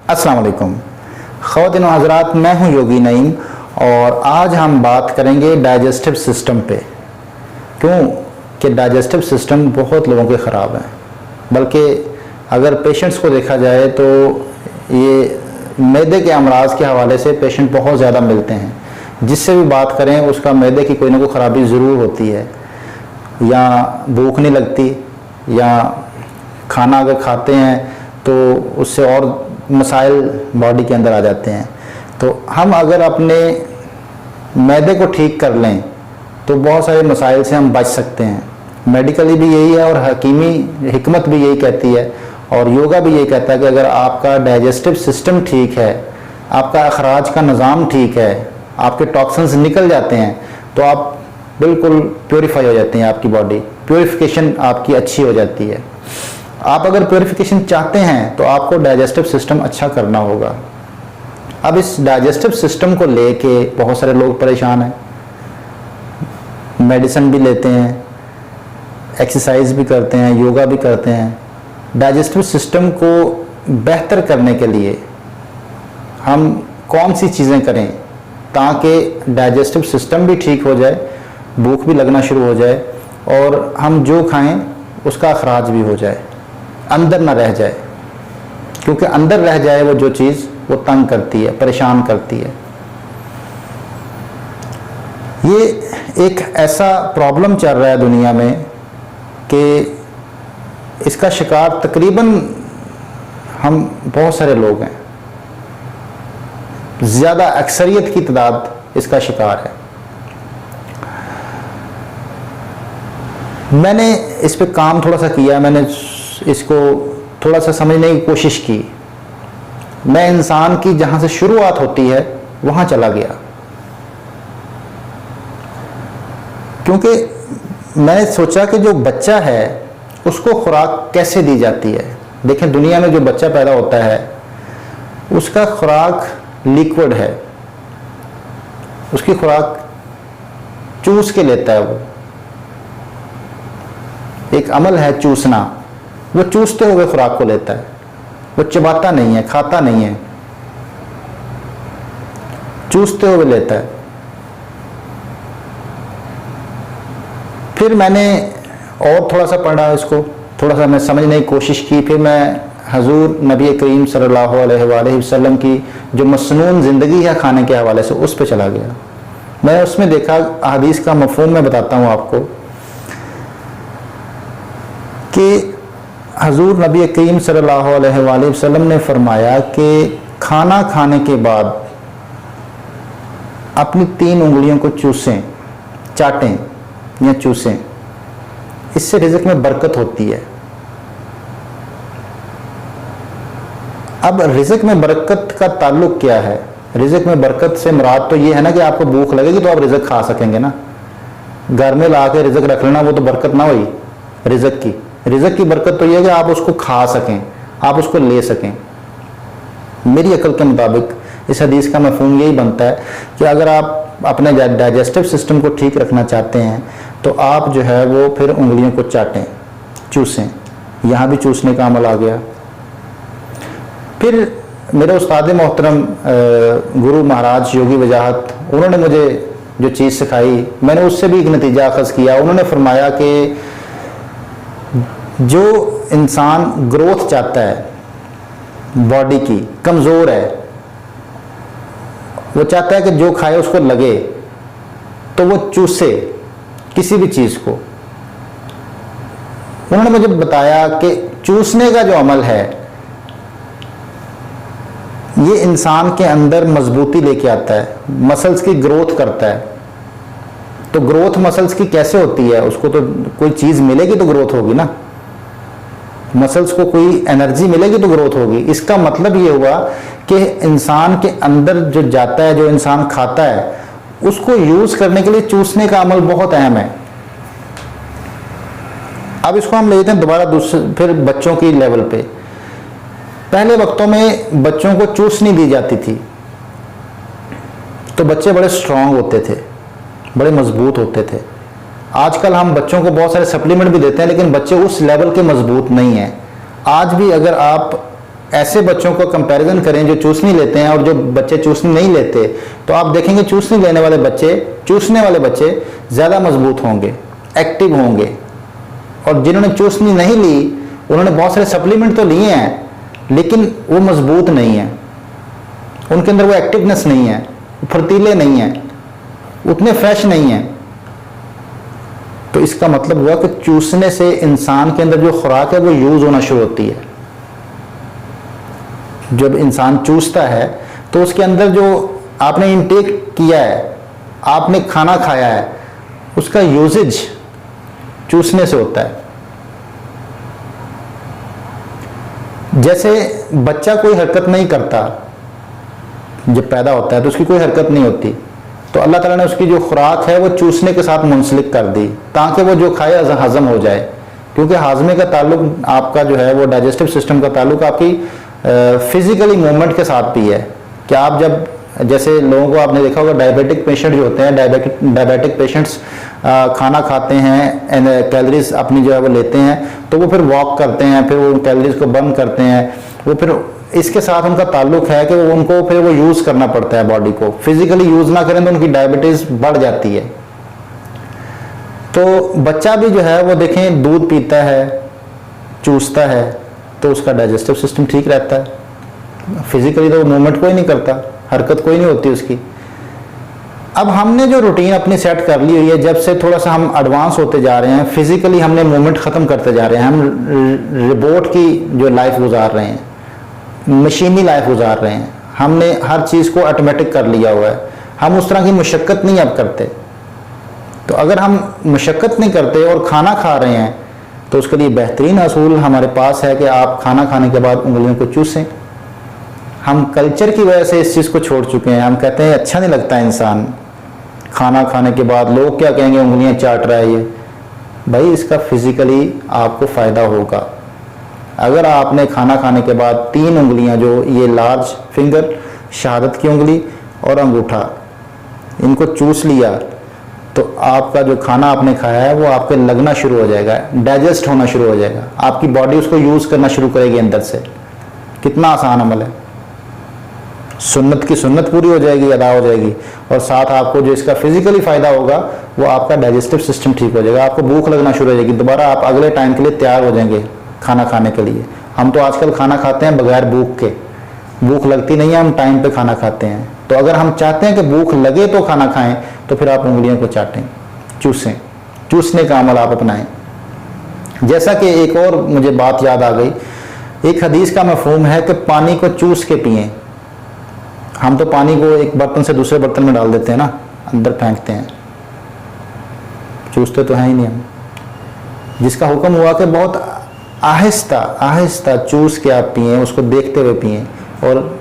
अस्सलाम वालेकुम ख़वातीन व हज़रात, मैं हूं योगी नईम और आज हम बात करेंगे डाइजेस्टिव सिस्टम पे। क्यों कि डाइजेस्टिव सिस्टम बहुत लोगों के ख़राब हैं, बल्कि अगर पेशेंट्स को देखा जाए तो ये मैदे के अमराज के हवाले से पेशेंट बहुत ज़्यादा मिलते हैं। जिससे भी बात करें उसका मैदे की कोई ना कोई ख़राबी ज़रूर होती है, या भूख नहीं लगती, या खाना अगर खाते हैं तो उससे और मसाइल बॉडी के अंदर आ जाते हैं। तो हम अगर अपने मैदे को ठीक कर लें तो बहुत सारे मसाइल से हम बच सकते हैं। मेडिकली भी यही है और हकीमी हिकमत भी यही कहती है और योगा भी यही कहता है कि अगर आपका डाइजेस्टिव सिस्टम ठीक है, आपका अखराज का निज़ाम ठीक है, आपके टॉक्सिन्स निकल जाते हैं तो आप बिल्कुल प्योरीफाई हो जाते हैं, आपकी बॉडी प्योरीफिकेशन आपकी अच्छी हो जाती है। आप अगर प्योरीफिकेशन चाहते हैं तो आपको डाइजेस्टिव सिस्टम अच्छा करना होगा। अब इस डाइजेस्टिव सिस्टम को लेके बहुत सारे लोग परेशान हैं, मेडिसिन भी लेते हैं, एक्सरसाइज भी करते हैं, योगा भी करते हैं। डाइजेस्टिव सिस्टम को बेहतर करने के लिए हम कौन सी चीज़ें करें ताकि डाइजेस्टिव सिस्टम भी ठीक हो जाए, भूख भी लगना शुरू हो जाए और हम जो खाएं उसका अखराज भी हो जाए, अंदर ना रह जाए। क्योंकि अंदर रह जाए वो जो चीज़ वो तंग करती है, परेशान करती है। ये एक ऐसा प्रॉब्लम चल रहा है दुनिया में कि इसका शिकार तकरीबन हम बहुत सारे लोग हैं, ज़्यादा अक्सरियत की तादाद इसका शिकार है। मैंने इस पे काम थोड़ा सा किया, मैंने इसको थोड़ा सा समझने की कोशिश की। मैं इंसान की जहाँ से शुरुआत होती है वहाँ चला गया, क्योंकि मैंने सोचा कि जो बच्चा है उसको खुराक कैसे दी जाती है। देखें, दुनिया में जो बच्चा पैदा होता है उसका खुराक लिक्विड है, उसकी खुराक चूस के लेता है। वो एक अमल है चूसना, वो चूसते हुए खुराक को लेता है, वो चबाता नहीं है, खाता नहीं है, चूसते हुए लेता है। फिर मैंने और थोड़ा सा पढ़ा, इसको थोड़ा सा मैं समझने की कोशिश की। फिर मैं हजूर नबी करीम सल्लल्लाहु अलैहि वसल्लम की जो मसनून ज़िंदगी है खाने के हवाले से, उस पर चला गया। मैं उसमें देखा, हदीस का मफ़हूम मैं बताता हूँ आपको कि हजूर नबी करीम सल्लल्लाहु अलैहि वसल्लम ने फरमाया कि खाना खाने के बाद अपनी 3 उंगलियों को चूसें, चाटें या चूसें, इससे रिज़्क़ में बरकत होती है। अब रिज़्क़ में बरकत का ताल्लुक क्या है? रिज़्क़ में बरकत से मुराद तो ये है ना कि आपको भूख लगेगी तो आप रिज़्क़ खा सकेंगे ना। घर में ला के रिज़्क़ रख लेना वो तो बरकत ना हुई रिज़्क़ की। रिज़्क़ की बरकत तो ये है कि आप उसको खा सकें, आप उसको ले सकें। मेरी अकल के मुताबिक इस हदीस का मफ़हूम यही बनता है कि अगर आप अपने डाइजेस्टिव सिस्टम को ठीक रखना चाहते हैं तो आप जो है वो फिर उंगलियों को चाटें, चूसें। यहाँ भी चूसने का अमल आ गया। फिर मेरे उस्ताद मोहतरम गुरु महाराज योगी वजाहत, उन्होंने मुझे जो चीज़ सिखाई मैंने उससे भी एक नतीजा अखज़ किया। उन्होंने फरमाया कि जो इंसान ग्रोथ चाहता है, बॉडी की कमज़ोर है, वो चाहता है कि जो खाए उसको लगे, तो वो चूसे किसी भी चीज़ को। उन्होंने मुझे बताया कि चूसने का जो अमल है ये इंसान के अंदर मजबूती लेके आता है, मसल्स की ग्रोथ करता है। तो ग्रोथ मसल्स की कैसे होती है? उसको तो कोई चीज़ मिलेगी तो ग्रोथ होगी ना, मसल्स को कोई एनर्जी मिलेगी तो ग्रोथ होगी। इसका मतलब ये हुआ कि इंसान के अंदर जो जाता है, जो इंसान खाता है, उसको यूज़ करने के लिए चूसने का अमल बहुत अहम है। अब इसको हम ले लेते हैं दोबारा फिर बच्चों की लेवल पे। पहले वक्तों में बच्चों को चूसनी दी जाती थी तो बच्चे बड़े स्ट्रांग होते थे, बड़े मजबूत होते थे। आजकल हम बच्चों को बहुत सारे सप्लीमेंट भी देते हैं लेकिन बच्चे उस लेवल के मजबूत नहीं हैं। आज भी अगर आप ऐसे बच्चों को कंपैरिजन करें जो चूसनी लेते हैं और जो बच्चे चूसनी नहीं लेते, तो आप देखेंगे चूसनी लेने वाले बच्चे, चूसने वाले बच्चे ज़्यादा मजबूत होंगे, एक्टिव होंगे। और जिन्होंने चूसनी नहीं ली उन्होंने बहुत सारे सप्लीमेंट तो लिए हैं लेकिन वो मजबूत नहीं है, उनके अंदर वो एक्टिवनेस नहीं है, फुर्तीले नहीं है, उतने फ्रेश नहीं है। तो इसका मतलब हुआ कि चूसने से इंसान के अंदर जो खुराक है वो यूज होना शुरू होती है। जब इंसान चूसता है तो उसके अंदर जो आपने इनटेक किया है, आपने खाना खाया है, उसका यूजेज चूसने से होता है। जैसे बच्चा कोई हरकत नहीं करता, जब पैदा होता है तो उसकी कोई हरकत नहीं होती, तो अल्लाह ताला ने उसकी जो खुराक है वो चूसने के साथ मुंसलिक कर दी ताकि वो जो खाए हजम हो जाए। क्योंकि हाजमे का ताल्लुक आपका जो है वो डाइजेस्टिव सिस्टम का ताल्लुक आपकी फिजिकली मूवमेंट के साथ भी है। कि आप जब, जैसे लोगों को आपने देखा होगा डायबिटिक पेशेंट जो होते हैं, डायबिटिक पेशेंट्स खाना खाते हैं, कैलोरीज अपनी जो है वो लेते हैं, तो वो फिर वॉक करते हैं, फिर वो कैलोरीज को बर्न करते हैं, वो फिर इसके साथ उनका ताल्लुक है कि वो उनको फिर वो यूज़ करना पड़ता है बॉडी को। फिजिकली यूज़ ना करें तो उनकी डायबिटीज़ बढ़ जाती है। तो बच्चा भी जो है वो देखें दूध पीता है, चूसता है, तो उसका डाइजेस्टिव सिस्टम ठीक रहता है। फिजिकली तो वो मूवमेंट कोई नहीं करता, हरकत कोई नहीं होती उसकी। अब हमने जो रूटीन अपनी सेट कर ली हुई है, जब से थोड़ा सा हम एडवांस होते जा रहे हैं, फिजिकली हमने मूवमेंट ख़त्म करते जा रहे हैं, हम रोबोट की जो लाइफ गुजार रहे हैं, मशीनी लाइफ गुजार रहे हैं, हमने हर चीज़ को ऑटोमेटिक कर लिया हुआ है, हम उस तरह की मशक्क़त नहीं अब करते। तो अगर हम मशक्क़त नहीं करते और खाना खा रहे हैं तो उसके लिए बेहतरीन असूल हमारे पास है कि आप खाना खाने के बाद उंगलियों को चूसें। हम कल्चर की वजह से इस चीज़ को छोड़ चुके हैं। हम कहते हैं अच्छा नहीं लगता इंसान खाना खाने के बाद, लोग क्या कहेंगे उंगलियां चाट रहा है ये। भाई इसका फिजिकली आपको फ़ायदा होगा। अगर आपने खाना खाने के बाद 3 उंगलियां, जो ये लार्ज फिंगर, शहादत की उंगली और अंगूठा, इनको चूस लिया तो आपका जो खाना आपने खाया है वो आपके लगना शुरू हो जाएगा, डाइजेस्ट होना शुरू हो जाएगा, आपकी बॉडी उसको यूज़ करना शुरू करेगी अंदर से। कितना आसान अमल है। सुन्नत की सुन्नत पूरी हो जाएगी, अदा हो जाएगी, और साथ आपको जो इसका फिजिकली फ़ायदा होगा वो आपका डाइजेस्टिव सिस्टम ठीक हो जाएगा, आपको भूख लगना शुरू हो जाएगी, दोबारा आप अगले टाइम के लिए तैयार हो जाएंगे खाना खाने के लिए। हम तो आजकल खाना खाते हैं बगैर भूख के, भूख लगती नहीं है, हम टाइम पे खाना खाते हैं। तो अगर हम चाहते हैं कि भूख लगे तो खाना खाएं, तो फिर आप उंगलियों को चाटें, चूसें, चूसने का अमल आप अपनाएं। जैसा कि एक और मुझे बात याद आ गई, एक हदीस का मफहूम है कि पानी को चूस के पिएं। हम तो पानी को एक बर्तन से दूसरे बर्तन में डाल देते हैं ना, अंदर फेंकते हैं, चूसते तो हैं ही नहीं हम। जिसका हुक्म हुआ कि बहुत आहिस्ता आहिस्ता चूस के आप पिएं, उसको देखते हुए पिएं और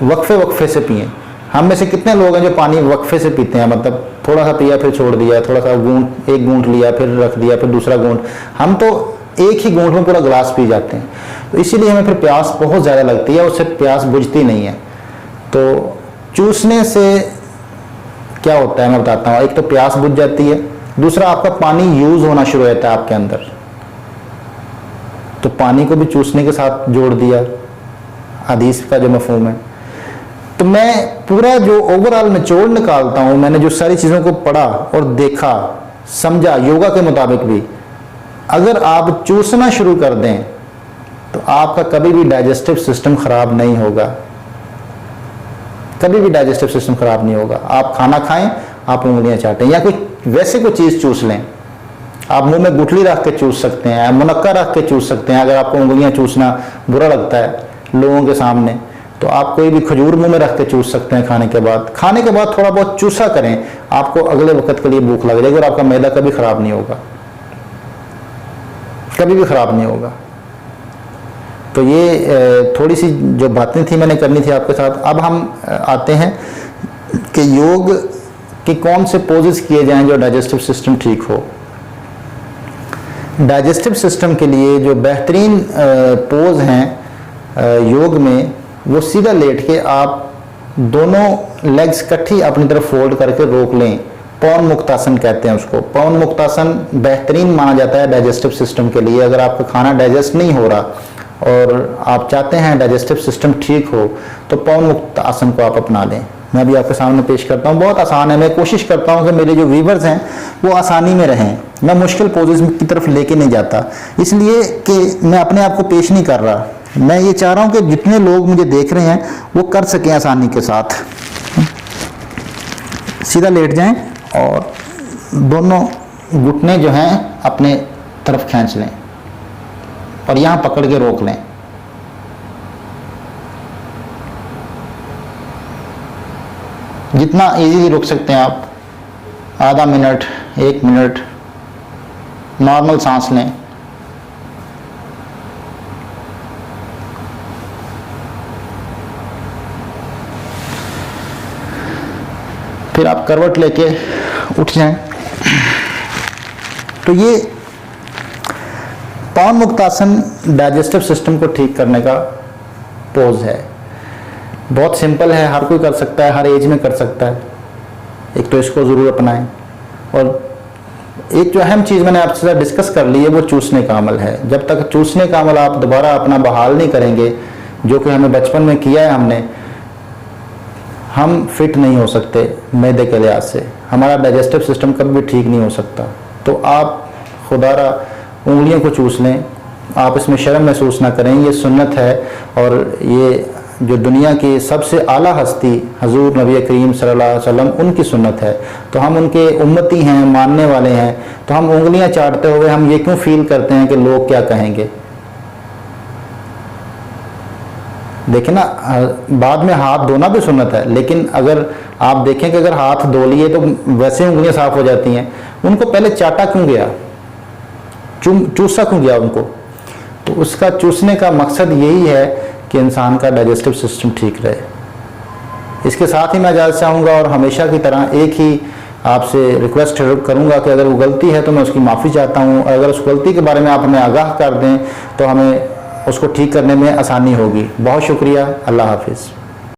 वक्फे वक्फे से पिएं। हम में से कितने लोग हैं जो पानी वक्फे से पीते हैं, मतलब थोड़ा सा पिया फिर छोड़ दिया, थोड़ा सा घूंट, एक घूंट लिया फिर रख दिया, फिर दूसरा घूंट। हम तो एक ही घूंट में पूरा गिलास पी जाते हैं। तो इसीलिए हमें फिर प्यास बहुत ज़्यादा लगती है, उससे प्यास बुझती नहीं है। तो चूसने से क्या होता है मैं बताता हूँ। एक तो प्यास बुझ जाती है, दूसरा आपका पानी यूज़ होना शुरू होता है आपके अंदर। तो पानी को भी चूसने के साथ जोड़ दिया हदीस का जो मफहूम है। तो मैं पूरा जो ओवरऑल निचोड़ निकालता हूँ, मैंने जो सारी चीज़ों को पढ़ा और देखा समझा योगा के मुताबिक भी, अगर आप चूसना शुरू कर दें तो आपका कभी भी डाइजेस्टिव सिस्टम ख़राब नहीं होगा, कभी भी डाइजेस्टिव सिस्टम ख़राब नहीं होगा। आप खाना खाएं, आप उंगलियां चाटें, या कोई वैसे कोई चीज़ चूस लें। आप मुंह में गुठली रख के चूस सकते हैं, मुनक्का रख के चूस सकते हैं। अगर आपको उंगलियां चूसना बुरा लगता है लोगों के सामने, तो आप कोई भी खजूर मुंह में रख के चूस सकते हैं खाने के बाद। खाने के बाद थोड़ा बहुत चूसा करें, आपको अगले वक्त के लिए भूख लग जाएगी और आपका मैदा कभी ख़राब नहीं होगा, कभी भी ख़राब नहीं होगा। तो ये थोड़ी सी जो बातें थी मैंने करनी थी आपके साथ। अब हम आते हैं कि योग के कौन से पोजेस किए जाएं जो डाइजेस्टिव सिस्टम ठीक हो। डाइजेस्टिव सिस्टम के लिए जो बेहतरीन पोज हैं योग में, वो सीधा लेट के आप दोनों लेग्स इकट्ठी अपनी तरफ फोल्ड करके रोक लें। पवन मुक्तासन कहते हैं उसको। पवन मुक्तासन बेहतरीन माना जाता है डाइजेस्टिव सिस्टम के लिए। अगर आपका खाना डाइजेस्ट नहीं हो रहा, और आप चाहते हैं डाइजेस्टिव सिस्टम ठीक हो, तो पवन मुक्त आसन को आप अपना लें। मैं अभी आपके सामने पेश करता हूँ, बहुत आसान है। मैं कोशिश करता हूँ कि मेरे जो व्यूवर्स हैं वो आसानी में रहें, मैं मुश्किल पोजेस की तरफ लेके नहीं जाता, इसलिए कि मैं अपने आप को पेश नहीं कर रहा, मैं ये चाह रहा हूँ कि जितने लोग मुझे देख रहे हैं वो कर सकें आसानी के साथ। सीधा लेट जाएं और दोनों घुटने जो हैं अपने तरफ खींच लें और यहाँ पकड़ के रोक लें। जितना इजीली रोक सकते हैं आप, आधा मिनट, 1 मिनट, नॉर्मल सांस लें। फिर आप करवट लेके उठ जाएं। तो ये पवन मुक्त आसन डाइजेस्टिव सिस्टम को ठीक करने का पोज है। बहुत सिंपल है, हर कोई कर सकता है, हर एज में कर सकता है। एक तो इसको ज़रूर अपनाएं। और एक जो अहम चीज़ मैंने आपसे डिस्कस कर ली है वो चूसने का अमल है। जब तक चूसने का अमल आप दोबारा अपना बहाल नहीं करेंगे, जो कि हमें बचपन में किया है हमने, हम फिट नहीं हो सकते मैदे के लिहाज से, हमारा डाइजेस्टिव सिस्टम कभी भी ठीक नहीं हो सकता। तो आप खुदारा उंगलियों को चूस लें, आप इसमें शर्म महसूस ना करें, ये सुन्नत है। और ये जो दुनिया की सबसे आला हस्ती हजूर नबी करीम सल्लल्लाहु अलैहि वसल्लम, उनकी सुन्नत है। तो हम उनके उम्मती हैं, मानने वाले हैं, तो हम उंगलियां चाटते हुए हम ये क्यों फील करते हैं कि लोग क्या कहेंगे। देखिए ना, बाद में हाथ धोना भी सुन्नत है, लेकिन अगर आप देखें कि अगर हाथ धो लिए तो वैसे उंगलियां साफ हो जाती हैं, उनको पहले चाटा क्यों गया, चूसा क्यों गया उनको। तो उसका चूसने का मकसद यही है कि इंसान का डाइजेस्टिव सिस्टम ठीक रहे। इसके साथ ही मैं इजाज़त चाहूँगा और हमेशा की तरह एक ही आपसे रिक्वेस्ट करूँगा कि अगर वो गलती है तो मैं उसकी माफ़ी चाहता हूँ, और अगर उस गलती के बारे में आप हमें आगाह कर दें तो हमें उसको ठीक करने में आसानी होगी। बहुत शुक्रिया। अल्लाह हाफिज़।